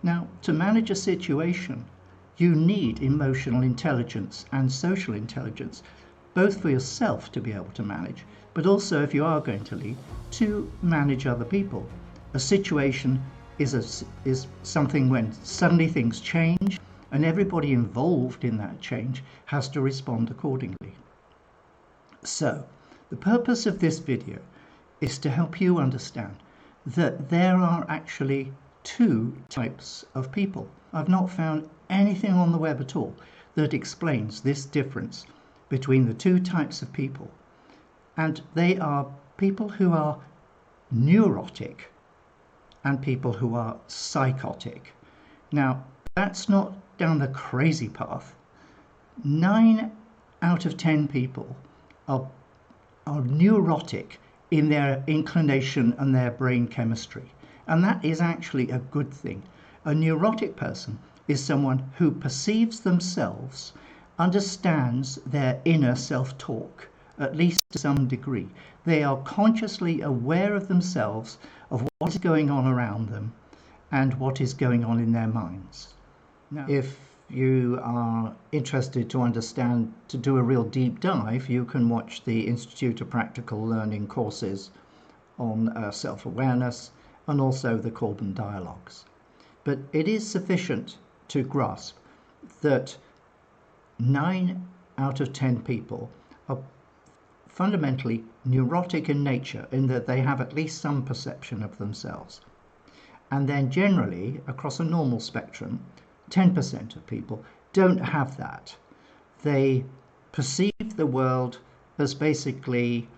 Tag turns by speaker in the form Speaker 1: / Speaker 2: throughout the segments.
Speaker 1: Now, to manage a situation, you need emotional intelligence and social intelligence, both for yourself to be able to manage, but also, if you are going to lead, to manage other people. A situation is something when suddenly things change, and everybody involved in that change has to respond accordingly. So, the purpose of this video is to help you understand that there are actually two types of people. I've not found anything on the web at all that explains this difference between the two types of people. And they are people who are neurotic and people who are psychotic. Now, that's not down the crazy path. 9 out of 10 people are neurotic in their inclination and their brain chemistry. And that is actually a good thing. A neurotic person is someone who perceives themselves, understands their inner self-talk, at least to some degree. They are consciously aware of themselves, of what is going on around them, and what is going on in their minds. Now, if you are interested to understand, to do a real deep dive, you can watch the Institute of Practical Learning courses on self-awareness and also the Corbin dialogues. But it is sufficient to grasp that 9 out of 10 people are fundamentally neurotic in nature, in that they have at least some perception of themselves. And then generally, across a normal spectrum, 10% of people don't have that. They perceive the world as basically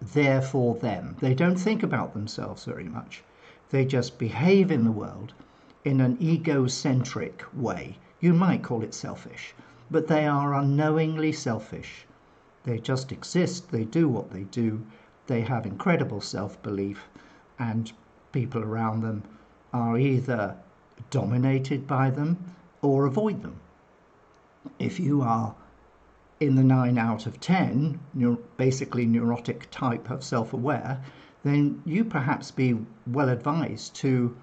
Speaker 1: there for them. They don't think about themselves very much. They just behave in the world in an egocentric way. You might call it selfish, but they are unknowingly selfish. They just exist, they do what they do, they have incredible self-belief, and people around them are either dominated by them or avoid them. If you are in the 9 out of 10, basically neurotic type of self-aware, then you perhaps be well advised to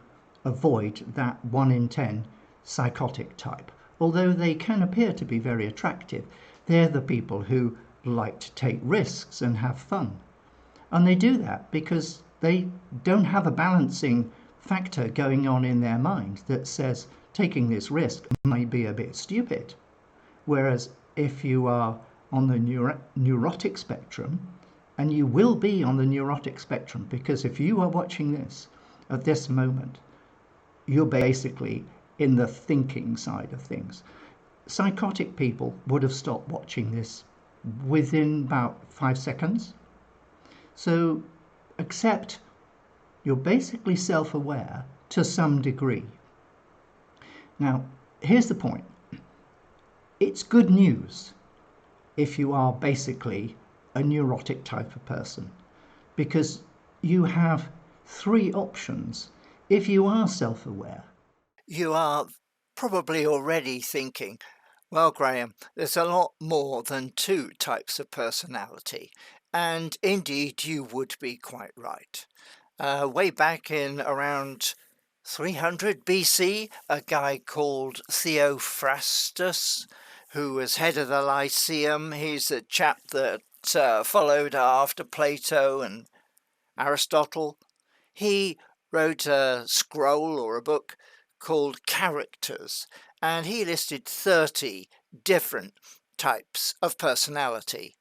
Speaker 1: avoid that 1 in 10 psychotic type. Although they can appear to be very attractive, they're the people who like to take risks and have fun. And they do that because they don't have a balancing factor going on in their mind that says taking this risk might be a bit stupid. Whereas if you are on the neurotic spectrum, and you will be on the neurotic spectrum, because if you are watching this at this moment, you're basically in the thinking side of things. Psychotic people would have stopped watching this within about 5 seconds. So accept you're basically self-aware to some degree. Now, here's the point. It's good news if you are basically a neurotic type of person, because you have 3 options if you are self-aware.
Speaker 2: You are probably already thinking, well, Graham, there's a lot more than 2 types of personality. And indeed, you would be quite right. Way back in around 300 BC, a guy called Theophrastus, who was head of the Lyceum, he's the chap that followed after Plato and Aristotle. He wrote a scroll or a book called Characters, and he listed 30 different types of personality.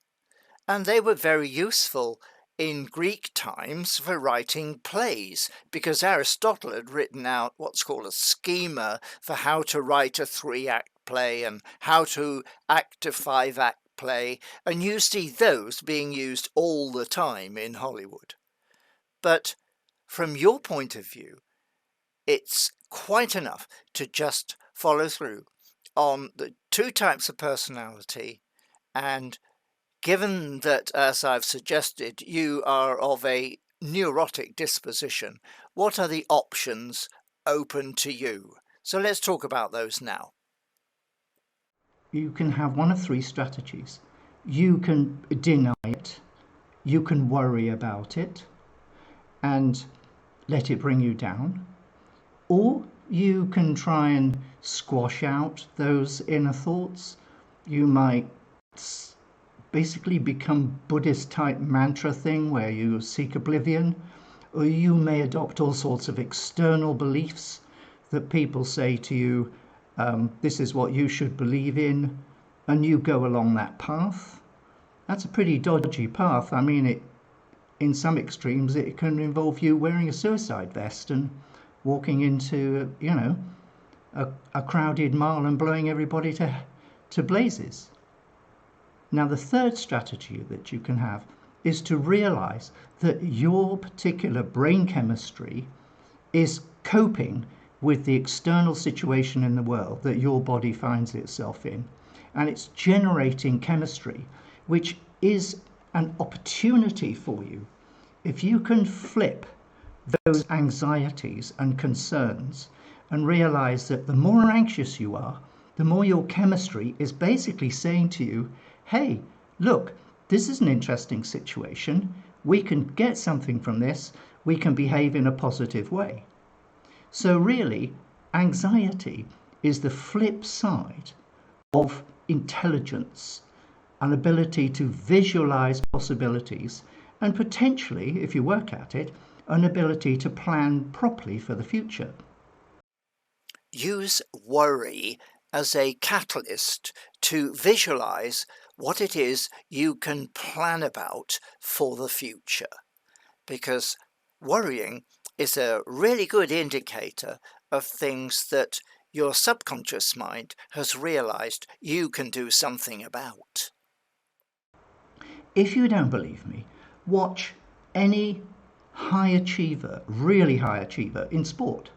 Speaker 2: And they were very useful in Greek times for writing plays, because Aristotle had written out what's called a schema for how to write a 3-act play and how to act a 5-act play, and you see those being used all the time in Hollywood. But from your point of view, it's quite enough to just follow through on the 2 types of personality. And given that, as I've suggested, you are of a neurotic disposition, what are the options open to you? So let's talk about those now.
Speaker 1: You can have one of 3 strategies. You can deny it, you can worry about it and let it bring you down, or You can try and squash out those inner thoughts. You might basically become Buddhist type mantra thing where you seek oblivion, or you may adopt all sorts of external beliefs that people say to you, this is what you should believe in, and you go along that path. That's a pretty dodgy path. I mean, in some extremes, it can involve you wearing a suicide vest and walking into, a crowded mall and blowing everybody to blazes. Now, the third strategy that you can have is to realize that your particular brain chemistry is coping with the external situation in the world that your body finds itself in. And it's generating chemistry, which is an opportunity for you. If you can flip those anxieties and concerns and realize that the more anxious you are, the more your chemistry is basically saying to you, hey, look, this is an interesting situation. We can get something from this. We can behave in a positive way. So really, anxiety is the flip side of intelligence, an ability to visualize possibilities, and potentially, if you work at it, an ability to plan properly for the future.
Speaker 2: Use worry as a catalyst to visualize what it is you can plan about for the future, because worrying is a really good indicator of things that your subconscious mind has realized you can do something about.
Speaker 1: If you don't believe me, watch any high achiever, really high achiever in sport.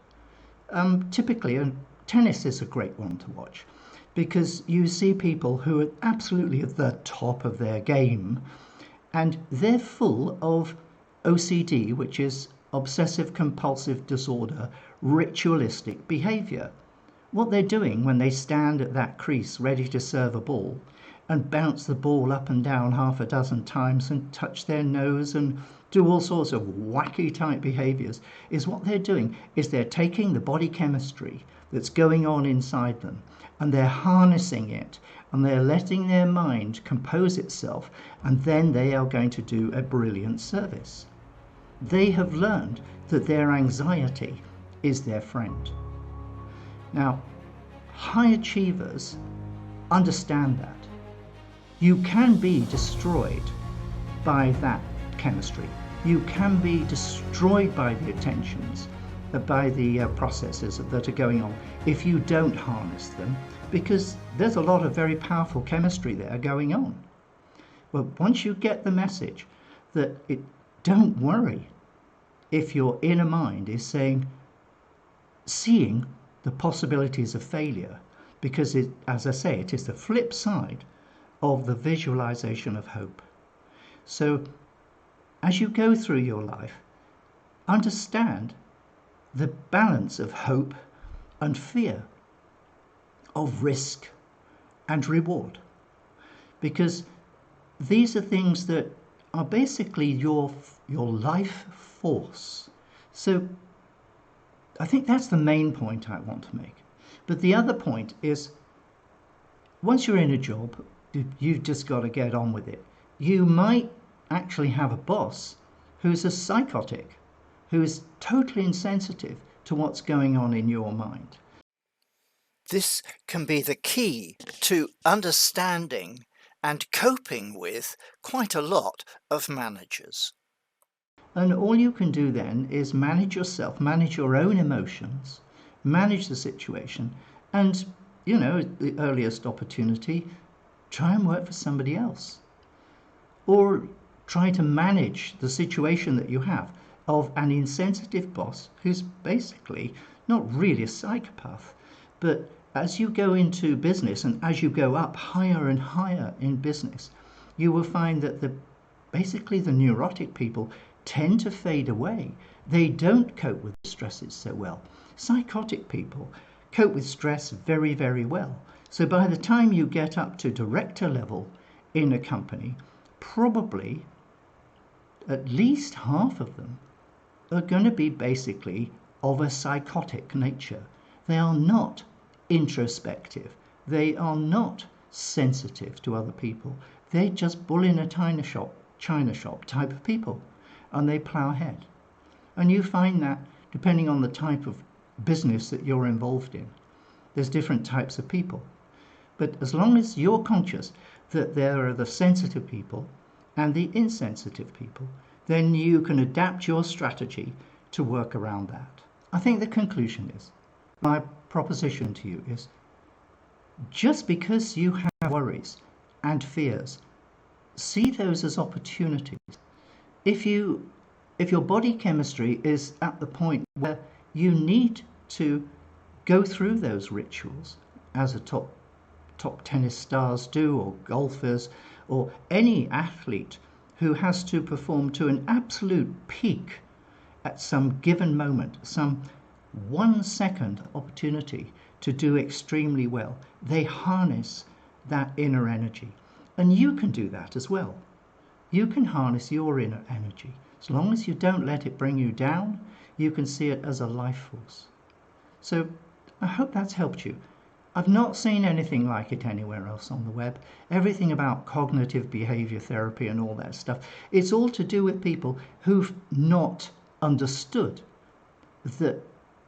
Speaker 1: Typically, tennis is a great one to watch because you see people who are absolutely at the top of their game and they're full of OCD, which is obsessive compulsive disorder, ritualistic behavior. What they're doing when they stand at that crease ready to serve a ball and bounce the ball up and down half a dozen times and touch their nose and do all sorts of wacky type behaviors is what they're doing is they're taking the body chemistry that's going on inside them and they're harnessing it and they're letting their mind compose itself, and then they are going to do a brilliant service. They have learned that their anxiety is their friend. Now, high achievers understand that. You can be destroyed by that chemistry. You can be destroyed by the attentions, by the processes that are going on if you don't harness them, because there's a lot of very powerful chemistry there going on. Well, once you get the message that don't worry if your inner mind is seeing the possibilities of failure, because as I say, it is the flip side of the visualization of hope. So as you go through your life, understand the balance of hope and fear, of risk and reward, because these are things that are basically your life force. So I think that's the main point I want to make. But the other point is, once you're in a job, you've just got to get on with it. You might actually have a boss who's a psychotic, who is totally insensitive to what's going on in your mind.
Speaker 2: This can be the key to understanding and coping with quite a lot of managers.
Speaker 1: And all you can do then is manage yourself, manage your own emotions, manage the situation, and, at the earliest opportunity, try and work for somebody else. Or try to manage the situation that you have of an insensitive boss who's basically not really a psychopath. But as you go into business and as you go up higher and higher in business, you will find that basically the neurotic people tend to fade away. They don't cope with stresses so well. Psychotic people cope with stress very, very well. So by the time you get up to director level in a company, probably at least half of them are going to be basically of a psychotic nature. They are not introspective. They are not sensitive to other people. They just bull in a china shop type of people, and they plow ahead. And you find that depending on the type of business that you're involved in, there's different types of people. But as long as you're conscious that there are the sensitive people and the insensitive people, then you can adapt your strategy to work around that. I think the conclusion is, my proposition to you is, just because you have worries and fears, see those as opportunities. If your body chemistry is at the point where you need to go through those rituals, as a top tennis stars do, or golfers, or any athlete who has to perform to an absolute peak at some given moment, some 1 second opportunity to do extremely well, they harness that inner energy. And you can do that as well. You can harness your inner energy. As long as you don't let it bring you down, you can see it as a life force. So I hope that's helped you. I've not seen anything like it anywhere else on the web. Everything about cognitive behavior therapy and all that stuff, it's all to do with people who've not understood that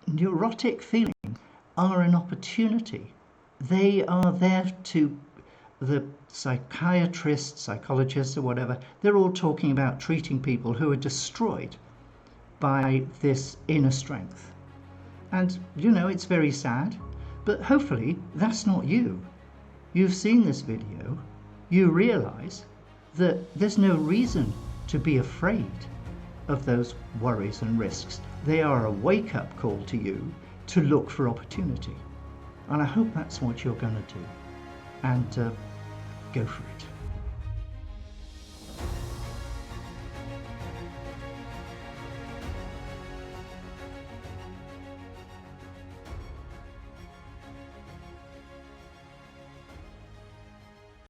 Speaker 1: neurotic feelings are an opportunity. They are there to, the psychiatrists, psychologists, or whatever, they're all talking about treating people who are destroyed by this inner strength. And, it's very sad, but hopefully that's not you. You've seen this video, you realize that there's no reason to be afraid of those worries and risks. They are a wake-up call to you to look for opportunity. And I hope that's what you're going to do. And go for it.